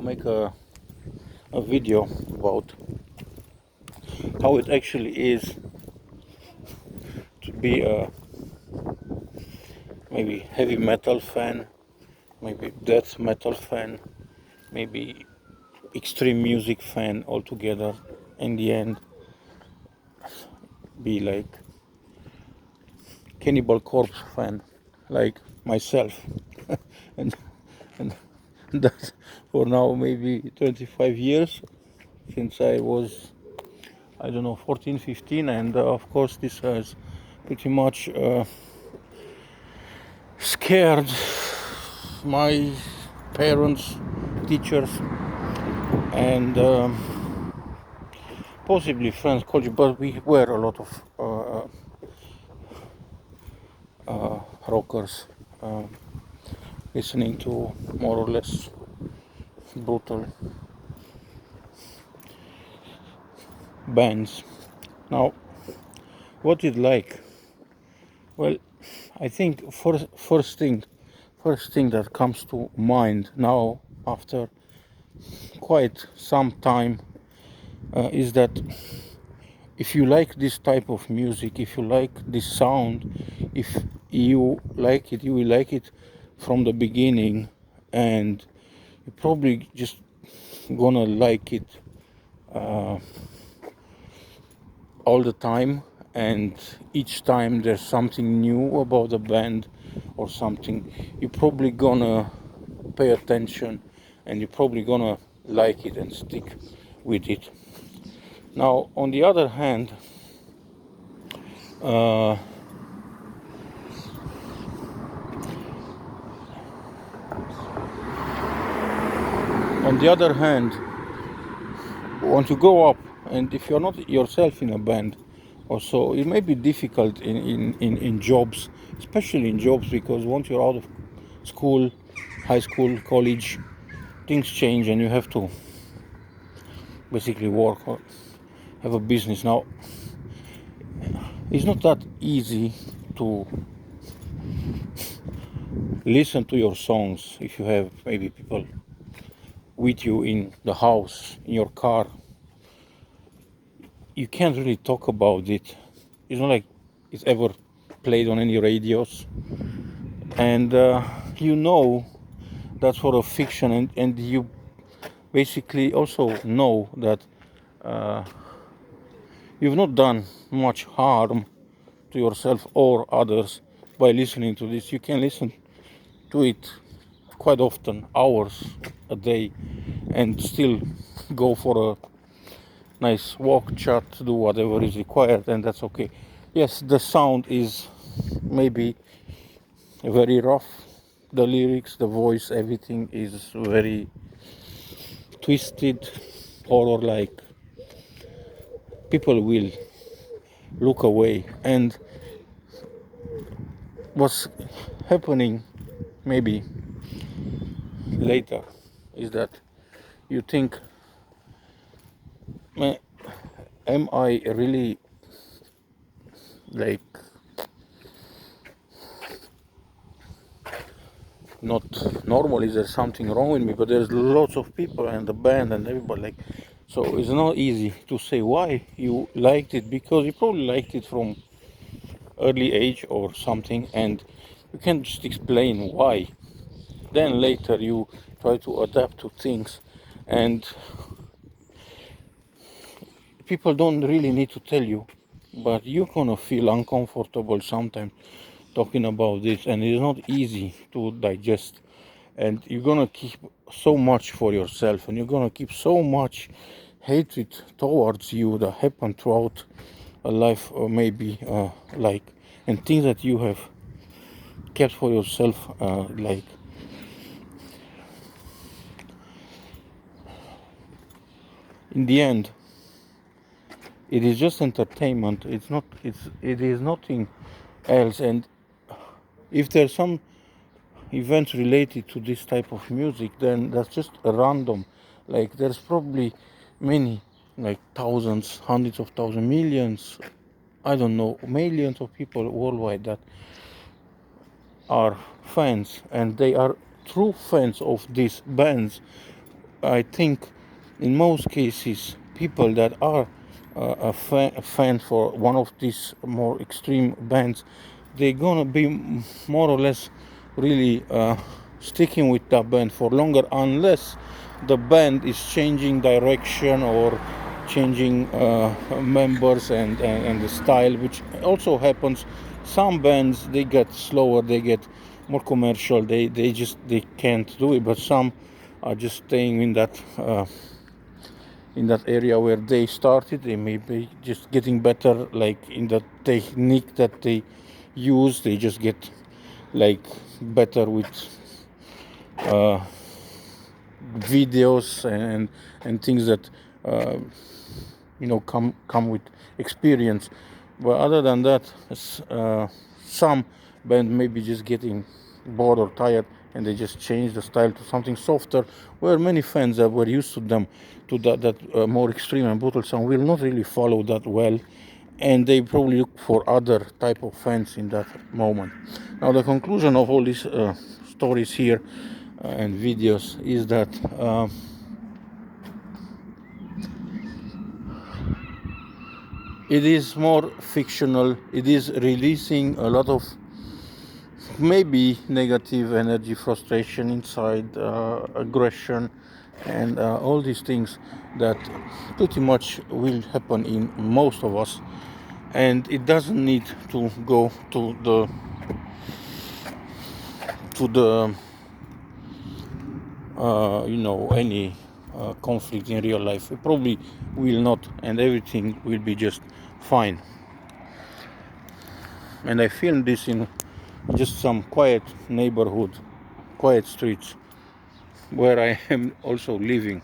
make a video about how it actually is to be a maybe heavy metal fan, maybe death metal fan, maybe extreme music fan altogether. In the end, be like Cannibal Corpse fan, like myself, and and that's for now maybe 25 years since I was, I don't know, 14, 15, and of course this has pretty much scared my parents, teachers, and possibly friends, colleagues, but we were a lot of rockers listening to more or less brutal bands. Now, what it like? Well, I think first thing that comes to mind now after quite some time is that if you like this type of music, if you like this sound, if you like it, you will like it from the beginning, and you probably just gonna like it all the time, and each time there's something new about the band or something, you're probably gonna pay attention and you're probably gonna like it and stick with it. Now, on the other hand, once you grow up, and if you're not yourself in a band or so, it may be difficult in jobs, especially in jobs, because once you're out of school, high school, college, things change and you have to basically work or have a business. Now, it's not that easy to listen to your songs if you have maybe people with you in the house, in your car. You can't really talk about it. It's not like it's ever played on any radios, and you know that's sort of fiction, and you basically also know that you've not done much harm to yourself or others by listening to this. You can listen to it quite often, hours a day, and still go for a nice walk, chat, do whatever is required, and that's okay. Yes, the sound is maybe very rough, the lyrics, the voice, everything is very twisted, horror like. People will look away, and what's happening maybe later is that you think, am I really like not normal? Is there something wrong with me? But there's lots of people and the band and everybody, like, so it's not easy to say why you liked it, because you probably liked it from early age or something, and you can't just explain why. Then later you try to adapt to things, and people don't really need to tell you, but you're gonna feel uncomfortable sometimes talking about this, and it's not easy to digest, and you're gonna keep so much for yourself, and you're gonna keep so much hatred towards you that happened throughout a life, or maybe like, and things that you have kept for yourself, like in the end it is just entertainment. It is nothing else. And if there's some events related to this type of music, then that's just a random, like there's probably many, like thousands, hundreds of thousands, millions, I don't know, millions of people worldwide that are fans, and they are true fans of these bands, I think in most cases, people that are a fan for one of these more extreme bands, they're gonna be more or less really sticking with that band for longer, unless the band is changing direction or changing members and the style, which also happens. Some bands, they get slower, they get more commercial, they can't do it, but some are just staying in that area where they started. They may be just getting better, like in the technique that they use. They just get like better with videos and things that come with experience. But other than that, some band may be just getting bored or tired, and they just change the style to something softer, where many fans that were used to them, to that more extreme and brutal sound, will not really follow that well, and they probably look for other type of fans in that moment. Now, the conclusion of all these stories here and videos is that it is more fictional. It is releasing a lot of maybe negative energy, frustration inside, aggression, and all these things that pretty much will happen in most of us. And it doesn't need to go to the any conflict in real life. It probably will not, and everything will be just fine. And I filmed this in just some quiet neighborhood, quiet streets, where I am also living.